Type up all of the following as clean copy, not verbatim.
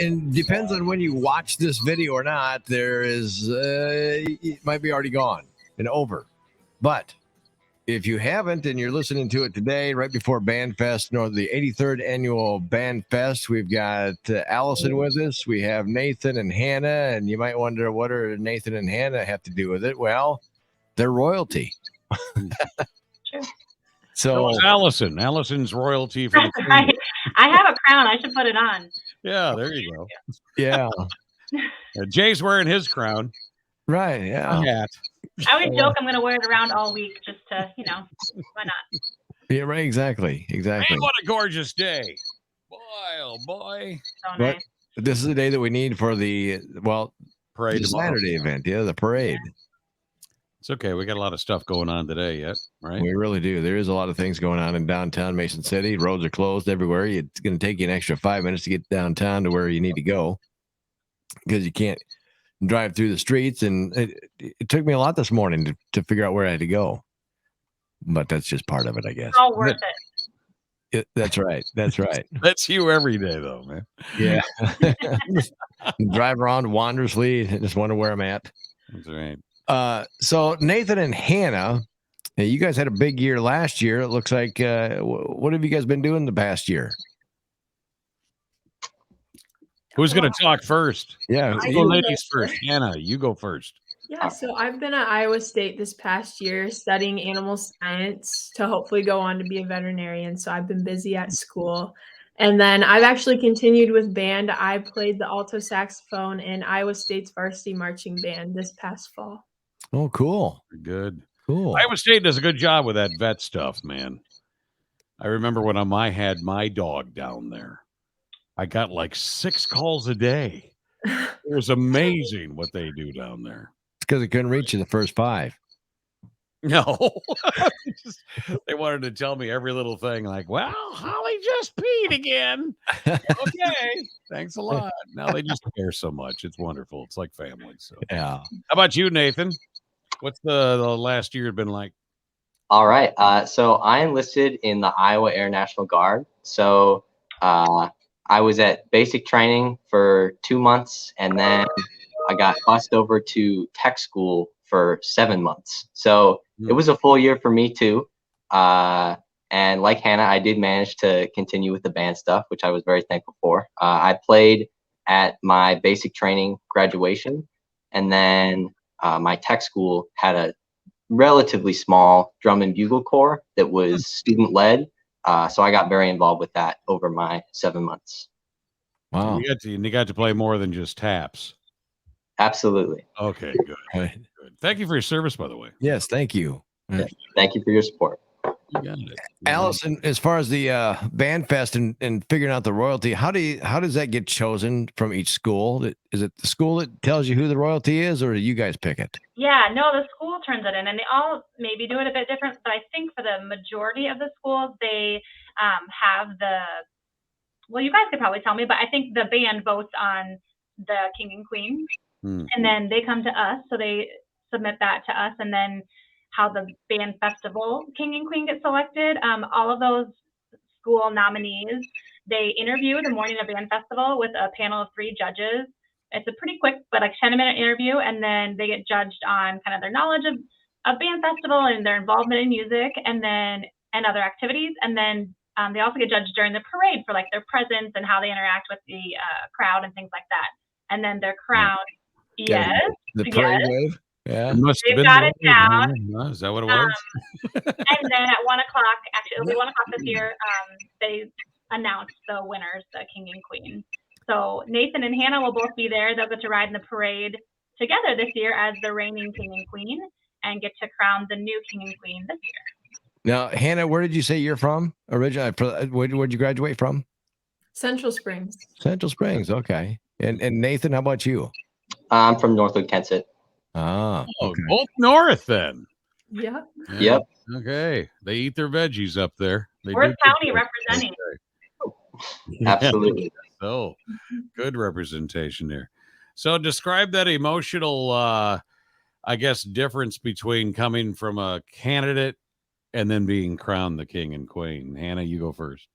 and depends on when you watch this video or not. There is, it might be already gone and over. But if you haven't and you're listening to it today, right before Bandfest, the 83rd annual Bandfest, we've got Allison with us. We have Nathan and Hannah, and you might wonder, what do Nathan and Hannah have to do with it? Well, they're royalty. Sure. So was Allison. Allison's royalty for the right. I have a crown. I should put it on. Yeah, there you go. Yeah. Jay's wearing his crown. Right, yeah. A hat. I always joke I'm going to wear it around all week just to, why not? Yeah, right, exactly. Man, what a gorgeous day. Boy, oh boy. So nice. But this is the day that we need for the parade Saturday event. Yeah, the parade. Yeah. It's okay. We got a lot of stuff going on today yet, right? We really do. There is a lot of things going on in downtown Mason City. Roads are closed everywhere. It's going to take you an extra 5 minutes to get downtown to where you need to go because you can't drive through the streets. And it took me a lot this morning to figure out where I had to go. But that's just part of it, I guess. It's all worth it. That's right. That's right. That's you every day, though, man. Yeah. Drive around wondrously. Just wonder where I'm at. That's right. So Nathan and Hannah, you guys had a big year last year. It looks like. What have you guys been doing the past year? Who's going to talk first? Yeah, go ladies first. Hannah, you go first. Yeah, so I've been at Iowa State this past year studying animal science to hopefully go on to be a veterinarian. So I've been busy at school. And then I've actually continued with band. I played the alto saxophone in Iowa State's varsity marching band this past fall. Oh, cool. Good. Cool. Iowa State does a good job with that vet stuff, man. I remember when I had my dog down there, I got like 6 calls a day. It was amazing what they do down there. It's because they couldn't reach you the first 5. No. They wanted to tell me every little thing like, well, Holly just peed again. Okay. Thanks a lot. Now they just care so much. It's wonderful. It's like family. So yeah. How about you, Nathan? What's the last year been like? All right. So I enlisted in the Iowa Air National Guard. So I was at basic training for 2 months, and then I got bussed over to tech school for 7 months. So it was a full year for me too. And like Hannah, I did manage to continue with the band stuff, which I was very thankful for. I played at my basic training graduation, and then my tech school had a relatively small drum and bugle corps that was student led. So I got very involved with that over my 7 months. Wow. You got to play more than just taps. Absolutely. Okay, good. Good. Thank you for your service, by the way. Yes, thank you. Yeah, thank you for your support. You got it. Allison, as far as the Bandfest and figuring out the royalty, how does that get chosen from each school? Is it the school that tells you who the royalty is, or do you guys pick it? Yeah, no, the school turns it in, and they all maybe do it a bit different. But I think for the majority of the schools, they have well, you guys could probably tell me, but I think the band votes on the king and queen, and then they come to us, so they submit that to us, and then how the band festival king and queen get selected. All of those school nominees, they interview the morning of band festival with a panel of 3 judges. It's a pretty quick, but like 10-minute interview, and then they get judged on kind of their knowledge of band festival and their involvement in music, and other activities, and then they also get judged during the parade for like their presence and how they interact with the crowd and things like that. And then their crown, the parade wave. Yeah, they've got it down. Is that what it was? And then at 1 o'clock, actually it'll be 1 o'clock this year, they announce the winners, the king and queen. So Nathan and Hannah will both be there. They'll get to ride in the parade together this year as the reigning king and queen, and get to crown the new king and queen this year. Now, Hannah, where did you say you're from originally? Where'd you graduate from? Central Springs. Central Springs. Okay. And Nathan, how about you? I'm from Northwood, Kensett. Ah, okay. Both north then. Yeah. Yep. Okay. They eat their veggies up there. Worth County representing. Absolutely. So good representation there. So describe that emotional, I guess, difference between coming from a candidate and then being crowned the king and queen. Hannah, you go first.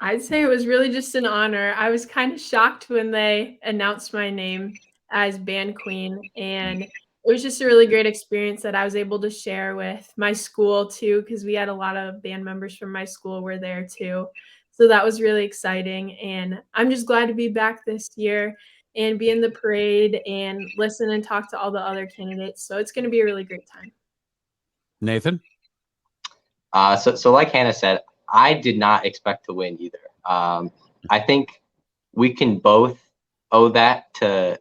I'd say it was really just an honor. I was kind of shocked when they announced my name as band queen, and it was just a really great experience that I was able to share with my school too, because we had a lot of band members from my school were there too. So that was really exciting, and I'm just glad to be back this year and be in the parade and listen and talk to all the other candidates. So it's going to be a really great time. Nathan? So like Hannah said, I did not expect to win either. I think we can both owe that to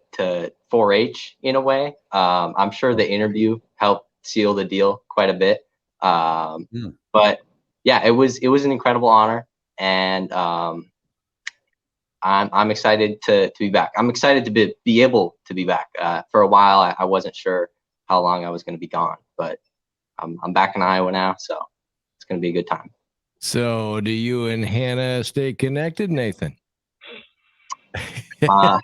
4-H in a way. I'm sure the interview helped seal the deal quite a bit. But yeah, it was an incredible honor, and I'm excited to be back. I'm excited to be able to be back. For a while, I wasn't sure how long I was going to be gone, but I'm back in Iowa now, so it's going to be a good time. So, do you and Hannah stay connected, Nathan? I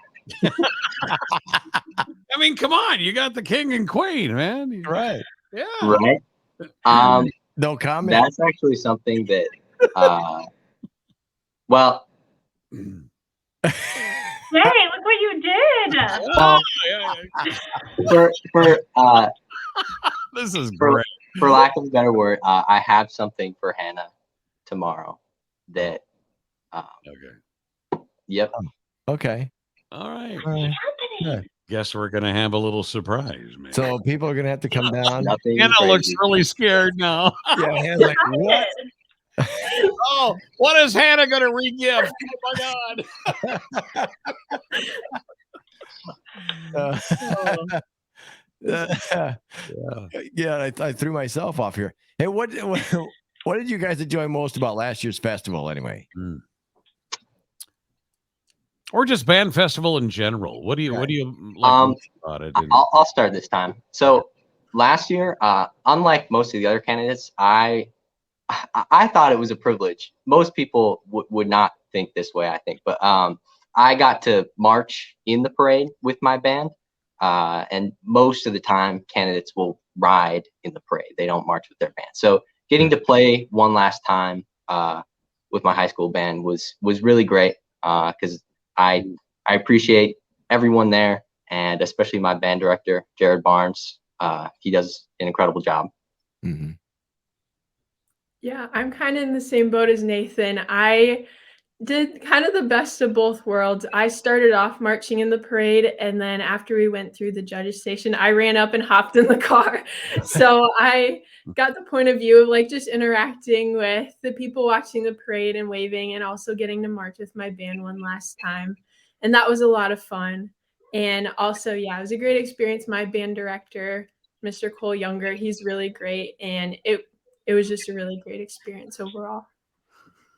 mean, come on, you got the king and queen, man. Right. Yeah. Right. No comment. That's actually something that, well. Hey, look what you did. Well, for this is great. For lack of a better word, I have something for Hannah tomorrow. That. Okay. Yep. Okay. All right. Yeah. Guess we're gonna have a little surprise, man. So people are gonna have to come down. Hannah looks really scared now. Yeah, Hannah's like, what? Oh, what is Hannah gonna re-gift? Oh my God. Yeah, I threw myself off here. Hey, what did you guys enjoy most about last year's festival anyway? Or just band festival in general? What do you like about it? I'll start this time. So last year, unlike most of the other candidates, I thought it was a privilege. Most people would not think this way, I think, but I got to march in the parade with my band, and most of the time, candidates will ride in the parade. They don't march with their band. So getting to play one last time with my high school band was really great, because I appreciate everyone there, and especially my band director, Jared Barnes. He does an incredible job. Mm-hmm. Yeah, I'm kind of in the same boat as Nathan. I did kind of the best of both worlds. I started off marching in the parade, and then after we went through the judges station, I ran up and hopped in the car. So I got the point of view of like just interacting with the people watching the parade and waving, and also getting to march with my band one last time. And that was a lot of fun. And also, yeah, it was a great experience. My band director, Mr. Cole Younger, he's really great. And it was just a really great experience overall.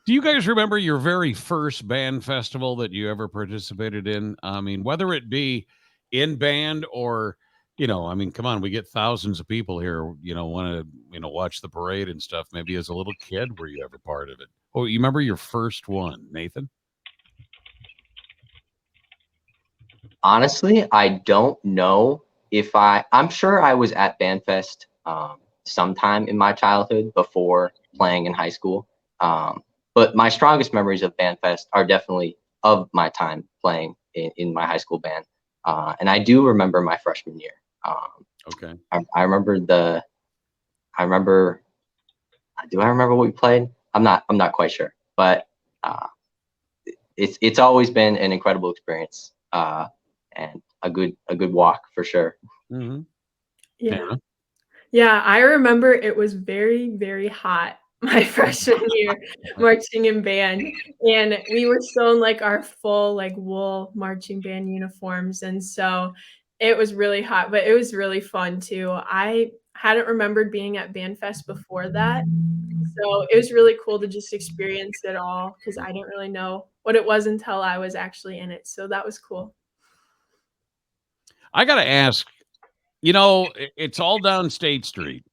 Do you guys remember your very first band festival that you ever participated in? I mean, whether it be in band or, I mean, come on, we get thousands of people here, want to, watch the parade and stuff. Maybe as a little kid, were you ever part of it? Oh, you remember your first one, Nathan? Honestly, I don't know if I'm sure I was at Bandfest sometime in my childhood before playing in high school. But my strongest memories of Bandfest are definitely of my time playing in my high school band. And I do remember my freshman year. Okay. I remember do I remember what we played? I'm not quite sure, but it's always been an incredible experience, and a good walk for sure. Mm-hmm. Yeah, I remember it was very, very hot my freshman year marching in band, and we were still in like our full like wool marching band uniforms, and so it was really hot, but it was really fun too. I hadn't remembered being at Bandfest before that, so it was really cool to just experience it all, because I didn't really know what it was until I was actually in it, so that was cool. I gotta ask, it's all down State Street.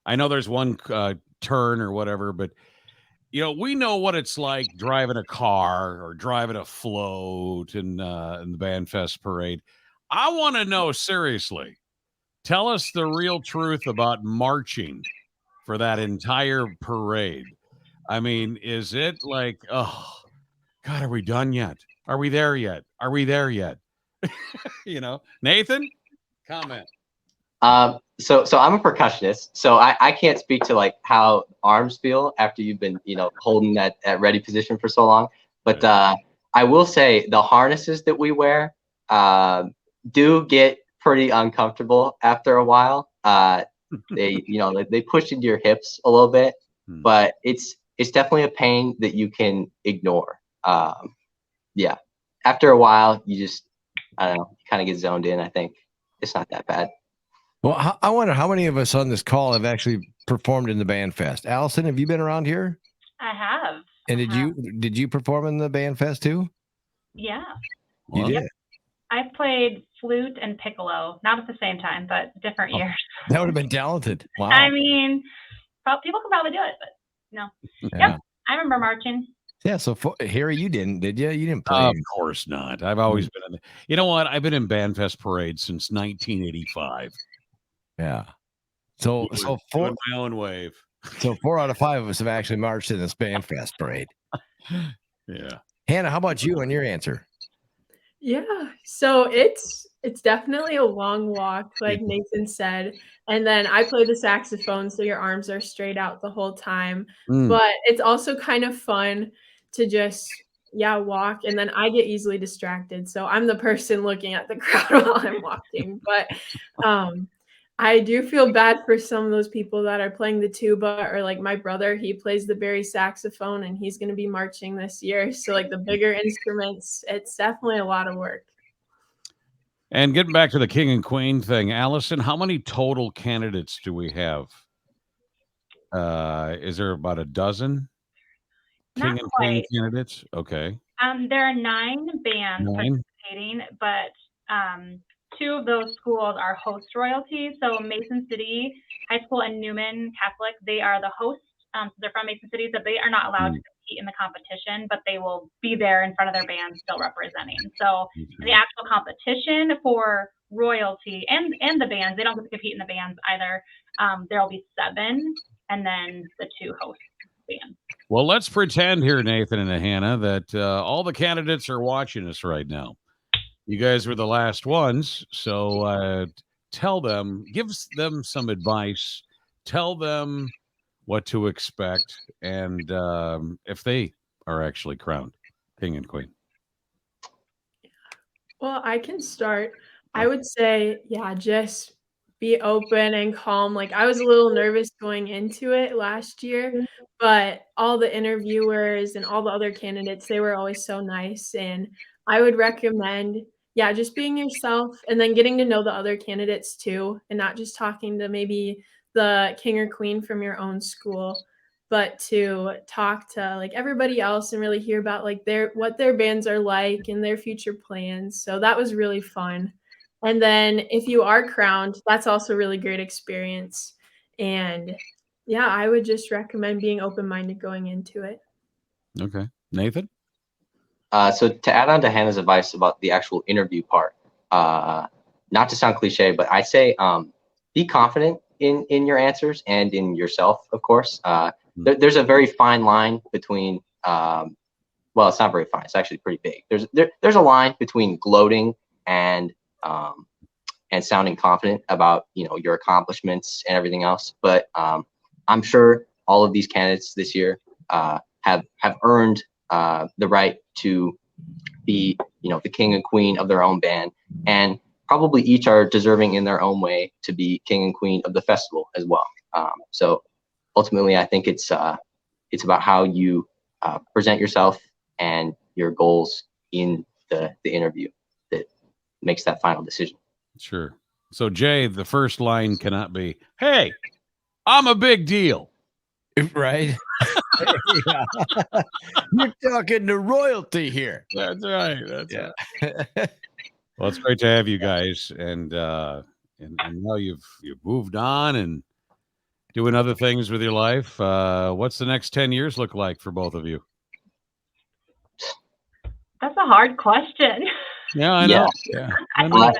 I know there's one turn or whatever, but we know what it's like driving a car or driving a float in the Bandfest parade. I want to know, seriously, tell us the real truth about marching for that entire parade. I mean, is it like, oh, God, are we done yet? Are we there yet? Are we there yet? Nathan, comment. So I'm a percussionist, so I can't speak to like how arms feel after you've been, holding that at ready position for so long. But I will say the harnesses that we wear do get pretty uncomfortable after a while. They push into your hips a little bit, but it's definitely a pain that you can ignore. Yeah, after a while, you just, I don't know, kind of get zoned in. I think it's not that bad. Well, I wonder how many of us on this call have actually performed in the Bandfest. Allison, have you been around here? I have. And did you perform in the Bandfest too? Yeah. You did. I played flute and piccolo, not at the same time, but different years. That would have been talented. Wow. I mean, people can probably do it, but no. Yeah. Yep, I remember marching. Yeah. So Harry, you didn't, did you? You didn't play. Of course not. I've always been in. You know what? I've been in Bandfest parades since 1985. Yeah. So doing my own wave. So 4 out of 5 of us have actually marched in this Bandfest parade. Yeah. Hannah, how about you and your answer? Yeah. So it's definitely a long walk, like Nathan said. And then I play the saxophone, so your arms are straight out the whole time. But it's also kind of fun to just walk, and then I get easily distracted. So I'm the person looking at the crowd while I'm walking. But I do feel bad for some of those people that are playing the tuba, or like my brother, he plays the bari saxophone and he's going to be marching this year. So like the bigger instruments, it's definitely a lot of work. And getting back to the king and queen thing, Allison, how many total candidates do we have? Is there about a dozen king and queen candidates? Okay. There are 9 bands participating, but 2 of those schools are host royalty. So Mason City High School and Newman Catholic, they are the hosts. So they're from Mason City, so they are not allowed to compete in the competition, but they will be there in front of their band still representing. So the actual competition for royalty and the bands, they don't get to compete in the bands either. There will be 7, and then the 2 host bands. Well, let's pretend here, Nathan and Hannah, that all the candidates are watching us right now. You guys were the last ones, so tell them, give them some advice, tell them what to expect, and if they are actually crowned king and queen. Well, I can start. I would say, just be open and calm. Like I was a little nervous going into it last year, but all the interviewers and all the other candidates, they were always so nice. And I would recommend, just being yourself, and then getting to know the other candidates too, and not just talking to maybe the king or queen from your own school, but to talk to like everybody else and really hear about like what their bands are like and their future plans. So that was really fun. And then if you are crowned, that's also a really great experience. And I would just recommend being open-minded going into it. Okay. Nathan? So to add on to Hannah's advice about the actual interview part, not to sound cliche, but I say be confident in your answers and in yourself, of course. There's a very fine line between, well, it's not very fine. It's actually pretty big. There's a line between gloating and sounding confident about your accomplishments and everything else. But I'm sure all of these candidates this year have earned the right to be the king and queen of their own band, and probably each are deserving in their own way to be king and queen of the festival as well. So ultimately, I think it's about how you present yourself and your goals in the interview that makes that final decision. Sure. So Jay, the first line cannot be, "Hey, I'm a big deal." Right? You're talking to royalty here. That's right. That's right. Well, it's great to have you guys, and now you've moved on and doing other things with your life. What's the next 10 years look like for both of you? That's a hard question. Yeah, I know. Yeah, I know.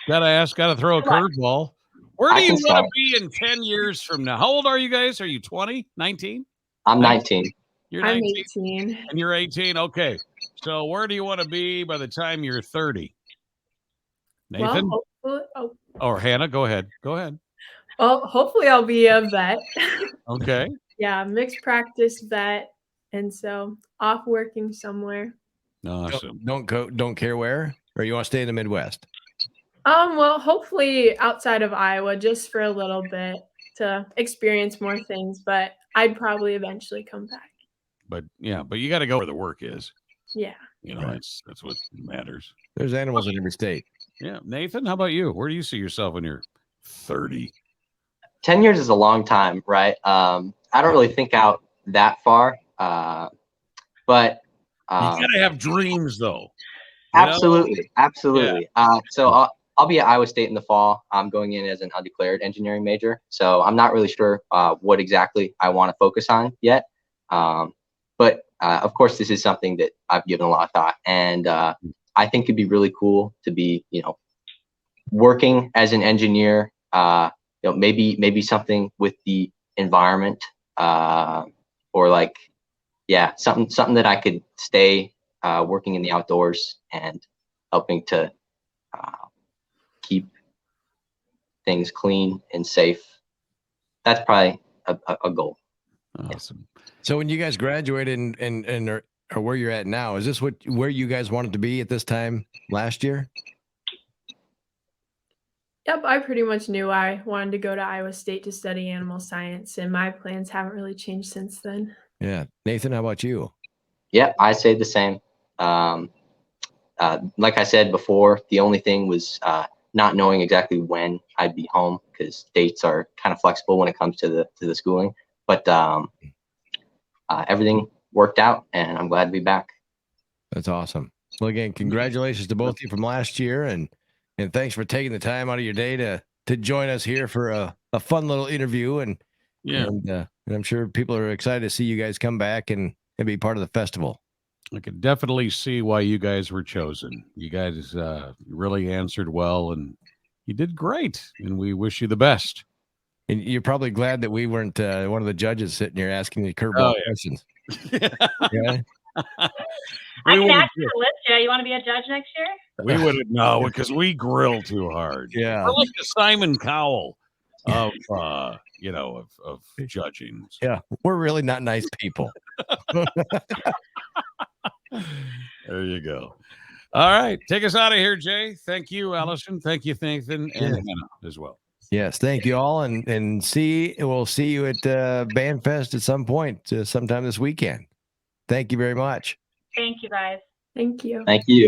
Gotta throw a curveball. Where do you want to be in 10 years from now? How old are you guys? Are you 20, 19? I'm 19. You're I'm 19 18. and you're 18. Okay. So where do you want to be by the time you're 30? Nathan or Hannah? Go ahead. Go ahead. Well, hopefully I'll be a vet. Okay. Yeah, mixed practice vet, and so off working somewhere. Awesome. Don't care where, or you want to stay in the Midwest? Well, hopefully outside of Iowa, just for a little bit to experience more things, but I'd probably eventually come back. But yeah, but you got to go where the work is. Yeah. You know, that's what matters. There's animals in every state. Yeah. Nathan, how about you? Where do you see yourself when you're 30? 10 years is a long time, right? I don't really think out that far, but You got to have dreams, though. absolutely. So I'll be at Iowa State in the fall. I'm going in as an undeclared engineering major, so I'm not really sure what exactly I want to focus on yet. But of course, this is something that I've given a lot of thought, and I think it'd be really cool to be, working as an engineer. Maybe something with the environment, or like, yeah, something that I could stay working in the outdoors and helping to keep things clean and safe. That's probably a goal. Awesome. So when you guys graduated and are where you're at now, is this where you guys wanted to be at this time last year? Yep, I pretty much knew I wanted to go to Iowa State to study animal science, and my plans haven't really changed since then. Yeah. Nathan, how about you? Yeah, I say the same. Like I said before, the only thing was not knowing exactly when I'd be home, because dates are kind of flexible when it comes to the schooling. But everything worked out, and I'm glad to be back. That's awesome. Well, again, congratulations to both of you from last year, and thanks for taking the time out of your day to join us here for a fun little interview. And I'm sure people are excited to see you guys come back and be part of the festival. I could definitely see why you guys were chosen. You guys really answered well, and you did great, and we wish you the best. And you're probably glad that we weren't one of the judges sitting here asking the curveball questions. Yeah. I can add to the list, Jay. You want to be a judge next year? We wouldn't know, because we grill too hard. Yeah. We're like the Simon Cowell of judging. Yeah. We're really not nice people. There you go. All right. Take us out of here, Jay. Thank you, Allison. Thank you, Nathan, and Hannah as well. Yes. Thank you all. And we'll see you at Bandfest at some point, sometime this weekend. Thank you very much. Thank you, guys. Thank you. Thank you.